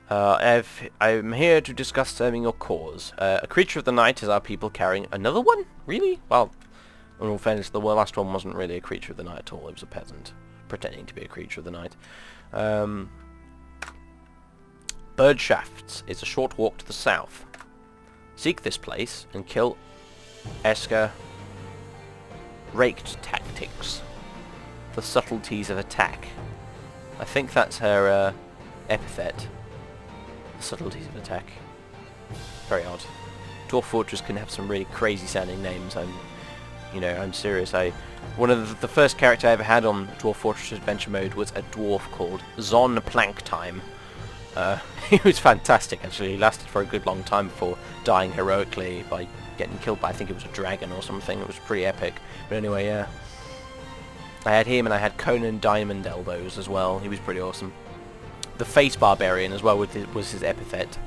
I'm here to discuss serving your cause. A creature of the night is our people carrying another one? Really? Well, in all fairness, the last one wasn't really a creature of the night at all. It was a peasant pretending to be a creature of the night. Bird Shafts is a short walk to the south. Seek this place and kill Esker. Raked tactics. The subtleties of attack. I think that's her epithet. Subtleties of attack. Very odd. Dwarf Fortress can have some really crazy sounding names. I'm serious. One of the first character I ever had on Dwarf Fortress Adventure Mode was a dwarf called Zon Planktime. He was fantastic actually. He lasted for a good long time before dying heroically by getting killed by, I think it was a dragon or something. It was pretty epic. But anyway, yeah. I had him and I had Conan Diamond Elbows as well. He was pretty awesome. The Face Barbarian as well was his epithet.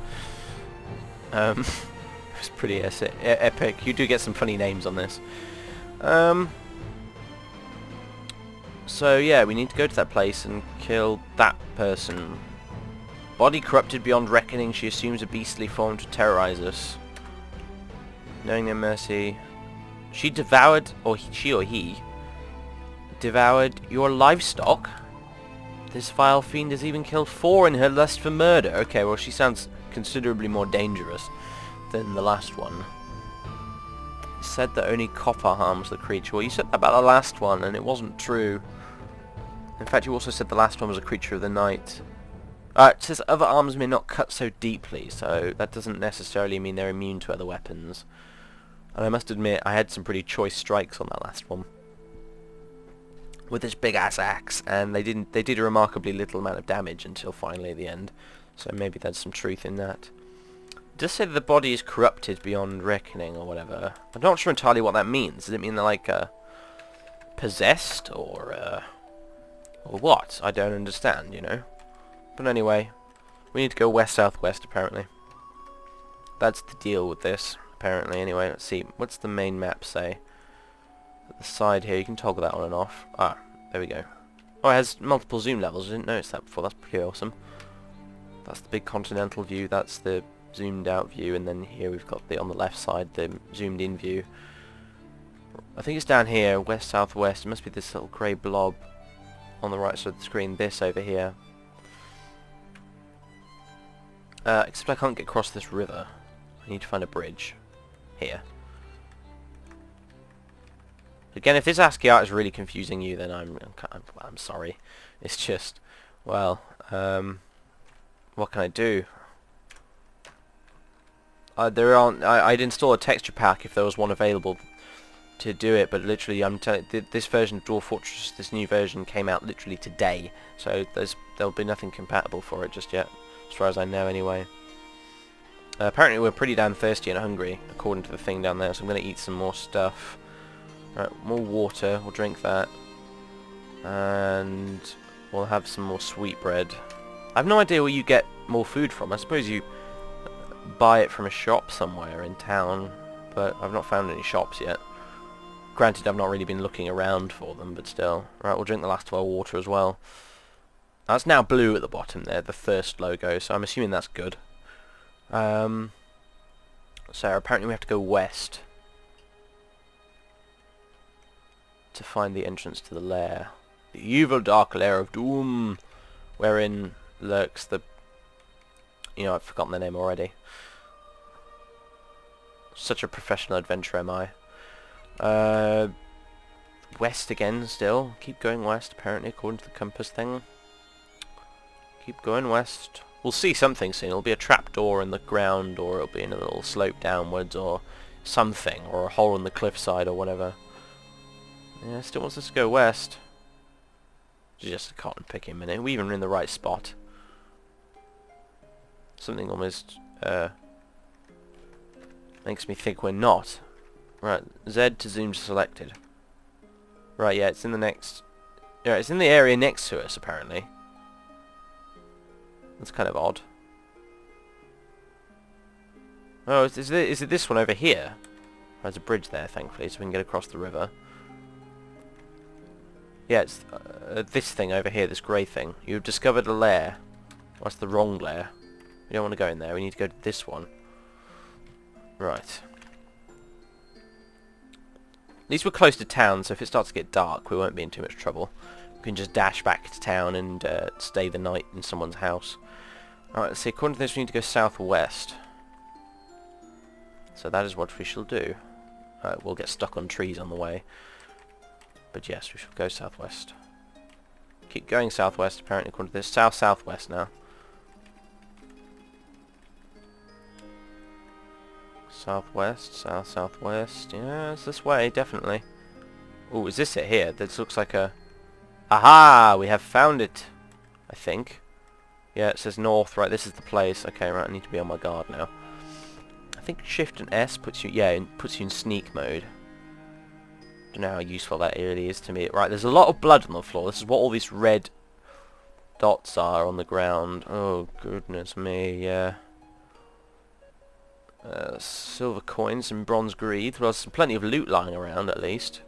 It was pretty epic. You do get some funny names on this. So yeah, we need to go to that place and kill that person. Body corrupted beyond reckoning, she assumes a beastly form to terrorize us. Knowing no mercy. She devoured, she or he, devoured your livestock? This vile fiend has even killed 4 in her lust for murder. Okay, well she sounds considerably more dangerous than the last one. Said that only copper harms the creature. Well, you said that about the last one, and it wasn't true. In fact, you also said the last one was a creature of the night. It says other arms may not cut so deeply, so that doesn't necessarily mean they're immune to other weapons. And I must admit, I had some pretty choice strikes on that last one with this big ass axe, and they did a remarkably little amount of damage until finally at the end. So maybe there's some truth in that. It does say that the body is corrupted beyond reckoning or whatever. I'm not sure entirely what that means. Does it mean they're like possessed or what? I don't understand, you know. But anyway, we need to go west-southwest apparently. That's the deal with this apparently. Anyway, let's see. What's the main map say? At the side here, you can toggle that on and off. Ah, there we go. Oh, it has multiple zoom levels. I didn't notice that before. That's pretty awesome. That's the big continental view. That's the zoomed out view, and then here we've got the on the left side the zoomed in view. I think it's down here, west southwest. It must be this little grey blob on the right side of the screen. This over here. Except I can't get across this river. I need to find a bridge here. Again, if this ASCII art is really confusing you, then I'm sorry. It's just, well, what can I do? I'd install a texture pack if there was one available to do it, but literally, I'm telling this version of Dwarf Fortress, this new version came out literally today, so there'll be nothing compatible for it just yet, as far as I know anyway. Apparently we're pretty damn thirsty and hungry, according to the thing down there, so I'm going to eat some more stuff. Right, more water, we'll drink that. And we'll have some more sweetbread. I have no idea where you get more food from. I suppose you buy it from a shop somewhere in town, but I've not found any shops yet. Granted, I've not really been looking around for them, but still. Right, we'll drink the last of our water as well. That's now blue at the bottom there, the thirst logo, so I'm assuming that's good. So apparently we have to go west to find the entrance to the lair. The evil dark lair of doom, wherein lurks the... You know, I've forgotten the name already. Such a professional adventurer am I. West again still. Keep going west, apparently, according to the compass thing. Keep going west. We'll see something soon. It'll be a trapdoor in the ground, or it'll be in a little slope downwards, or something, or a hole in the cliffside, or whatever. Yeah, still wants us to go west. Just a cotton picking minute. We even in the right spot. Something almost makes me think we're not. Right, Z to zoom selected. Right, yeah, it's in the next... Yeah, it's in the area next to us, apparently. That's kind of odd. Oh, is it this one over here? There's a bridge there, thankfully, so we can get across the river. Yeah, it's this thing over here, this grey thing. You've discovered a lair. Oh, that's the wrong lair. We don't want to go in there, we need to go to this one. Right. At least we're close to town, so if it starts to get dark, we won't be in too much trouble. We can just dash back to town and stay the night in someone's house. Alright, let's see, according to this we need to go southwest. So that is what we shall do. We'll get stuck on trees on the way. But yes, we shall go southwest. Keep going southwest, apparently, according to this. South-southwest now. Southwest, south-southwest. Yeah, it's this way, definitely. Oh, is this it here? This looks like a... Aha! We have found it, I think. Yeah, it says north, right, this is the place. Okay, right, I need to be on my guard now. I think Shift and S puts you, yeah, puts you in sneak mode. Don't know how useful that really is to me. Right, there's a lot of blood on the floor. This is what all these red dots are on the ground. Oh, goodness me, yeah. Silver coins and bronze greed. Well, there's plenty of loot lying around, at least.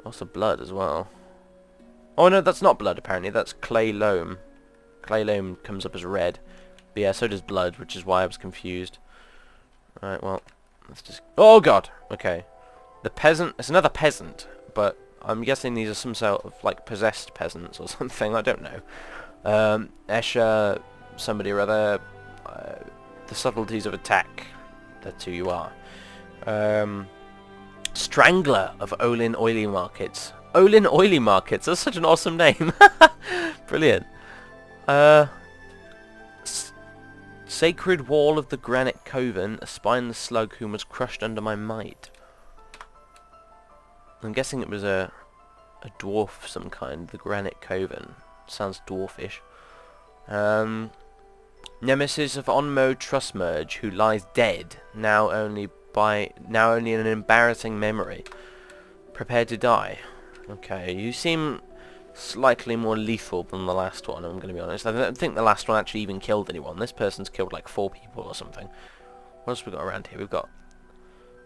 Lots of blood as well. Oh, no, that's not blood, apparently. That's clay loam. Clay loam comes up as red. But yeah, so does blood, which is why I was confused. Right, well, let's just... Oh, God! Okay. The peasant... It's another peasant, but I'm guessing these are some sort of, like, possessed peasants or something. I don't know. Escher, somebody or other... the subtleties of attack. That's who you are. Strangler of Olin Oily Markets. Olin Oily Markets. That's such an awesome name. Brilliant. Sacred Wall of the Granite Coven, a spineless slug whom was crushed under my might. I'm guessing it was a dwarf of some kind. The Granite Coven. Sounds dwarfish. Nemesis of Onmo Trustmerge, who lies dead, now only in an embarrassing memory. Prepared to die. Okay, you seem slightly more lethal than the last one, I'm going to be honest. I don't think the last one actually even killed anyone. This person's killed like 4 people or something. What else have we got around here? We've got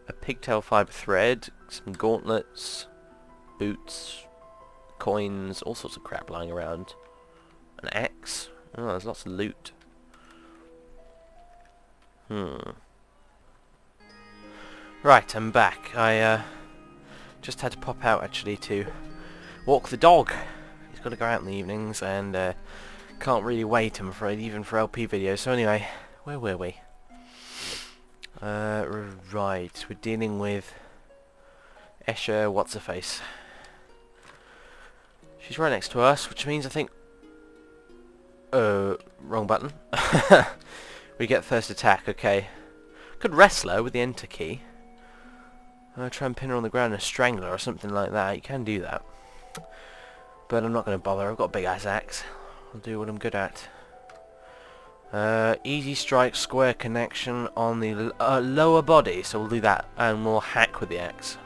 a pigtail fibre thread, some gauntlets, boots, coins, all sorts of crap lying around. An axe. Oh, there's lots of loot. Right, I'm back. I just had to pop out actually to walk the dog. He's got to go out in the evenings and can't really wait, I'm afraid, even for LP videos. So anyway, where were we? Right, we're dealing with Escher, what's-her-face. She's right next to us, which means I think... wrong button. We get first attack, okay. Could wrestle her with the enter key. Try and pin her on the ground and strangle her or something like that. You can do that. But I'm not going to bother. I've got a big ass axe. I'll do what I'm good at. Easy strike, square connection on the lower body. So we'll do that. And we'll hack with the axe.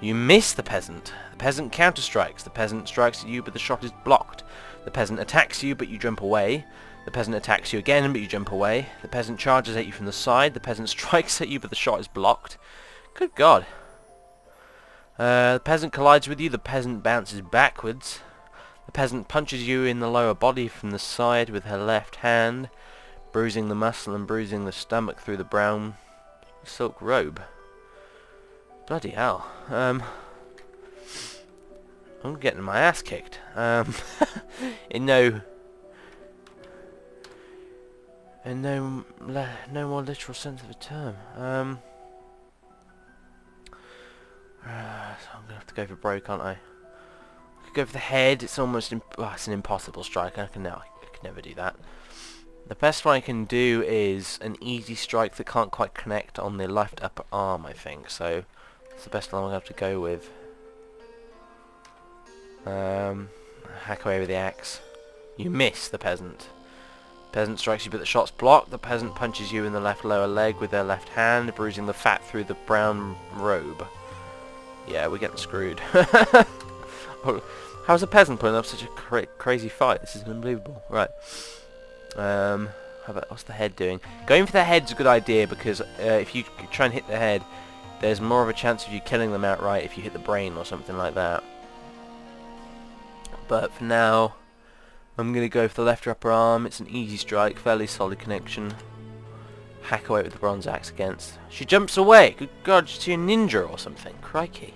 You miss the peasant. The peasant counter-strikes. The peasant strikes at you, but the shot is blocked. The peasant attacks you, but you jump away. The peasant attacks you again, but you jump away. The peasant charges at you from the side. The peasant strikes at you, but the shot is blocked. Good God. The peasant collides with you. The peasant bounces backwards. The peasant punches you in the lower body from the side with her left hand, bruising the muscle and bruising the stomach through the brown silk robe. Bloody hell. I'm getting my ass kicked. In no more literal sense of the term. So I'm gonna have to go for broke, aren't I? I could go for the head. It's almost it's an impossible strike. I can never do that. The best one I can do is an easy strike that can't quite connect on the left upper arm, I think. So that's the best one I'm gonna have to go with. Hack away with the axe. You miss the peasant. Peasant strikes you, but the shot's blocked. The peasant punches you in the left lower leg with their left hand, bruising the fat through the brown robe. Yeah, we're getting screwed. How's a peasant putting up such a crazy fight? This is unbelievable. Right. How about, what's the head doing? Going for the head's a good idea, because if you try and hit the head, there's more of a chance of you killing them outright if you hit the brain or something like that. But for now, I'm going to go for the left upper arm. It's an easy strike, fairly solid connection. Hack away with the bronze axe against. She jumps away. Good God, she's a ninja or something. Crikey.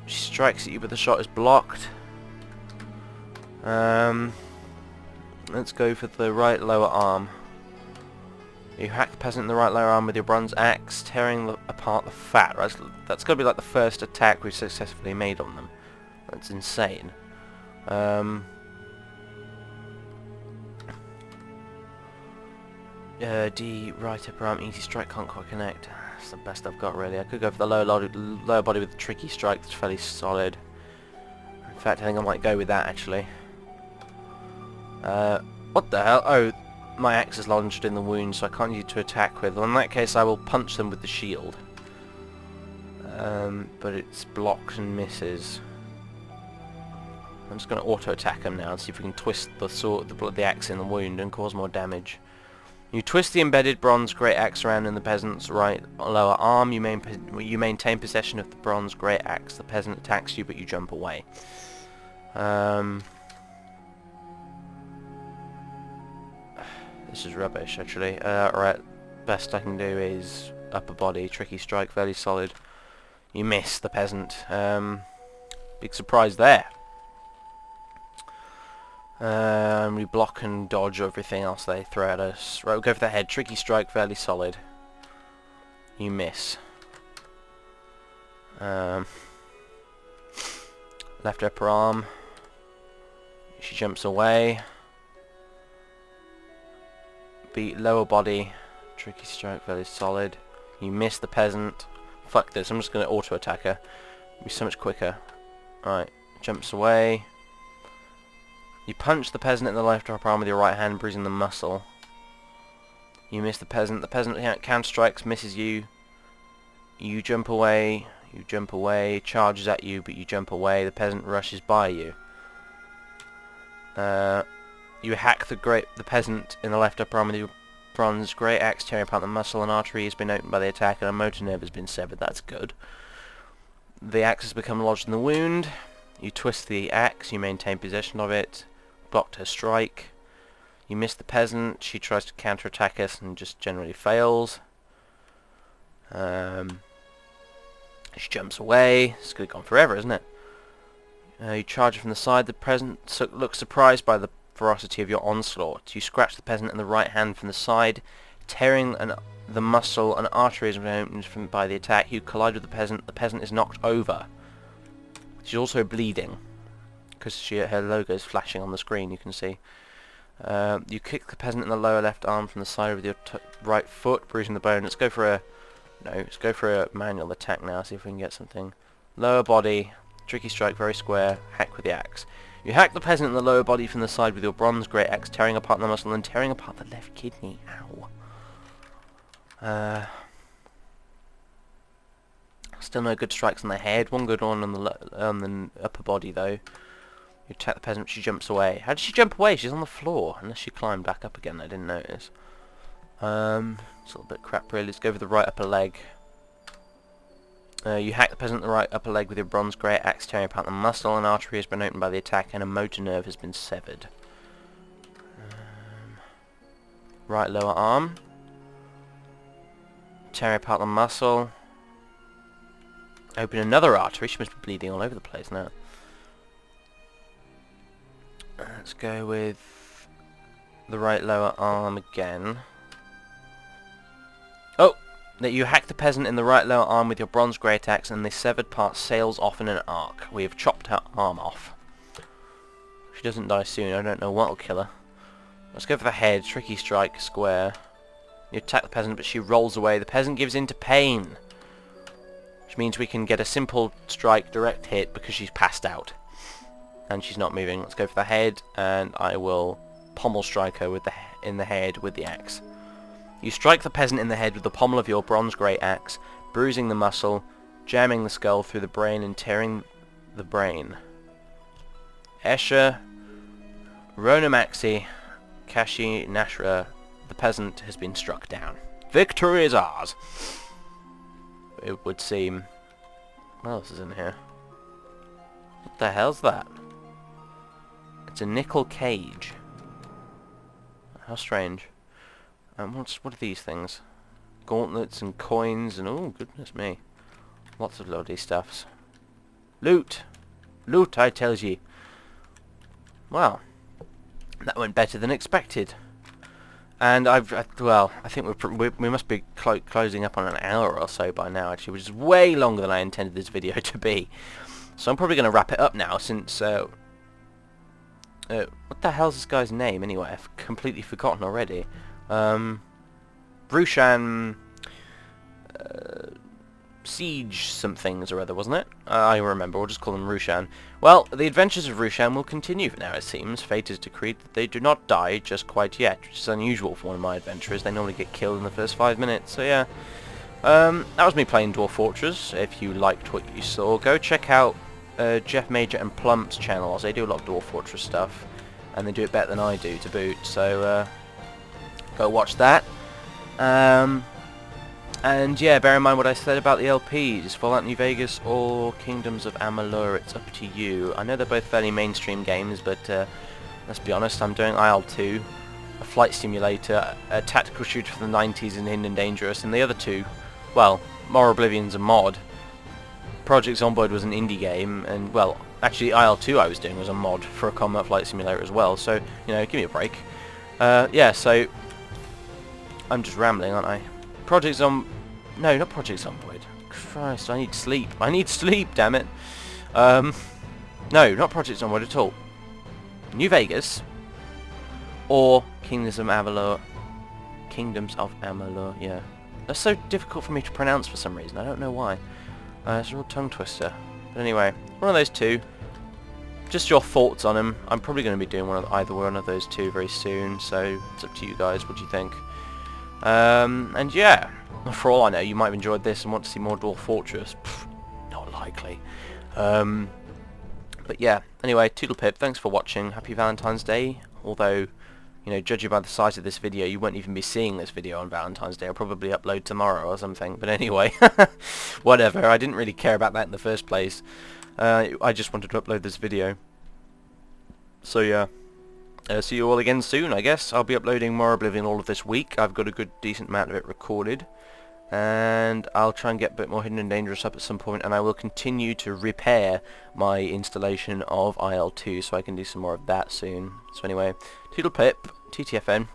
She strikes at you, but the shot is blocked. Let's go for the right lower arm. You hack the peasant in the right lower arm with your bronze axe, tearing apart the fat. That's got to be like the first attack we've successfully made on them. That's insane. D, right upper arm, easy strike, can't quite connect. That's the best I've got really. I could go for the lower body with the tricky strike, that's fairly solid. In fact, I think I might go with that actually. What the hell? Oh, my axe is lodged in the wound, so I can't use it to attack with. Well, in that case, I will punch them with the shield. But it's blocked and misses. I'm just going to auto-attack them now and see if we can twist the axe in the wound and cause more damage. You twist the embedded bronze great axe around in the peasant's right lower arm. You maintain possession of the bronze great axe. The peasant attacks you, but you jump away. This is rubbish, actually. Alright, best I can do is upper body, tricky strike, fairly solid. You miss the peasant. Big surprise there. We block and dodge everything else they throw at us. Right, we'll go for the head. Tricky strike, fairly solid. You miss. Left upper arm. She jumps away. Beat lower body. Tricky strike, fairly solid. You miss the peasant. Fuck this, I'm just going to auto-attack her. It'll be so much quicker. Alright, jumps away. You punch the peasant in the left upper arm with your right hand, bruising the muscle. You miss the peasant. The peasant counter-strikes, misses you. You jump away. You jump away. Charges at you, but you jump away. The peasant rushes by you. You hack the peasant in the left upper arm with your bronze great axe, tearing apart the muscle. An artery has been opened by the attack, and a motor nerve has been severed. That's good. The axe has become lodged in the wound. You twist the axe. You maintain possession of it. Blocked her strike. You miss the peasant. She tries to counter-attack us and just generally fails. She jumps away. This could have gone forever, isn't it? You charge her from the side. The peasant looks surprised by the ferocity of your onslaught. You scratch the peasant in the right hand from the side, tearing the muscle and artery has been opened by the attack. You collide with the peasant. The peasant is knocked over. She's also bleeding, because her logo is flashing on the screen, you can see. You kick the peasant in the lower left arm from the side with your right foot, bruising the bone. Let's go for a manual attack now, see if we can get something. Lower body, tricky strike, very square, hack with the axe. You hack the peasant in the lower body from the side with your bronze great axe, tearing apart the muscle and tearing apart the left kidney. Ow. Still no good strikes on the head. One good one on the upper body though. You attack the peasant, she jumps away. How did she jump away? She's on the floor. Unless she climbed back up again, I didn't notice. It's a little bit crap really. Let's go for the right upper leg. You hack the peasant in the right upper leg with your bronze great axe, tearing apart the muscle. An artery has been opened by the attack and a motor nerve has been severed. Right lower arm. Tearing apart the muscle. Open another artery. She must be bleeding all over the place now. Let's go with the right lower arm again. Oh! You hack the peasant in the right lower arm with your bronze great axe and the severed part sails off in an arc. We have chopped her arm off. She doesn't die soon. I don't know what will kill her. Let's go for the head. Tricky strike, square. You attack the peasant, but she rolls away. The peasant gives in to pain, which means we can get a simple strike, direct hit, because she's passed out. And she's not moving. Let's go for the head, and I will pommel strike her in the head with the axe. You strike the peasant in the head with the pommel of your bronze great axe, bruising the muscle, jamming the skull through the brain and tearing the brain. Escher, Ronamaxi, Kashi, Nashra, the peasant has been struck down. Victory is ours! It would seem. What else is in here? What the hell's that? It's a nickel cage. How strange. What are these things? Gauntlets and coins and oh goodness me. Lots of lovely stuffs. Loot! Loot, I tells ye. Well, that went better than expected. And well, I think we must be closing up on an hour or so by now, actually, which is way longer than I intended this video to be. So I'm probably going to wrap it up now, since what the hell's this guy's name anyway? I've completely forgotten already. Rushan Siege somethings or other, wasn't it? I remember, we'll just call him Rushan. Well, the adventures of Rushan will continue for now, it seems. Fate has decreed that they do not die just quite yet, which is unusual for one of my adventurers. They normally get killed in the first 5 minutes, so yeah. That was me playing Dwarf Fortress. If you liked what you saw, go check out Jeff Major and Plump's channels. They do a lot of Dwarf Fortress stuff, and they do it better than I do to boot, so go watch that. And yeah, bear in mind what I said about the LPs. Fallout New Vegas or Kingdoms of Amalur, it's up to you. I know they're both fairly mainstream games, but let's be honest, I'm doing IL-2, a flight simulator, a tactical shooter from the 90s in Hidden and Dangerous, and the other two, well, More Oblivion's a mod. Project Zomboid was an indie game, and, well, actually IL-2 I was doing was a mod for a combat flight simulator as well, so, you know, give me a break. Yeah, so, I'm just rambling, aren't I? No, not Project Zomboid. Christ, I need sleep. I need sleep, damn it. No, not Project Zomboid at all. New Vegas or Kingdoms of Amalur. Kingdoms of Amalur, yeah. That's so difficult for me to pronounce for some reason. I don't know why. It's a real tongue twister. But anyway, one of those two. Just your thoughts on them. I'm probably going to be doing either one of those two very soon, so it's up to you guys. What do you think? And yeah, for all I know, you might have enjoyed this and want to see more Dwarf Fortress. Pfft, not likely. But yeah, anyway, Toodle Pip, thanks for watching. Happy Valentine's Day. Although, you know, judging by the size of this video, you won't even be seeing this video on Valentine's Day. I'll probably upload tomorrow or something. But anyway, whatever. I didn't really care about that in the first place. I just wanted to upload this video. So yeah. See you all again soon, I guess. I'll be uploading more Oblivion all of this week. I've got a good, decent amount of it recorded. And I'll try and get a bit more Hidden and Dangerous up at some point, and I will continue to repair my installation of IL-2, so I can do some more of that soon. So anyway, Toodle Pip, TTFN.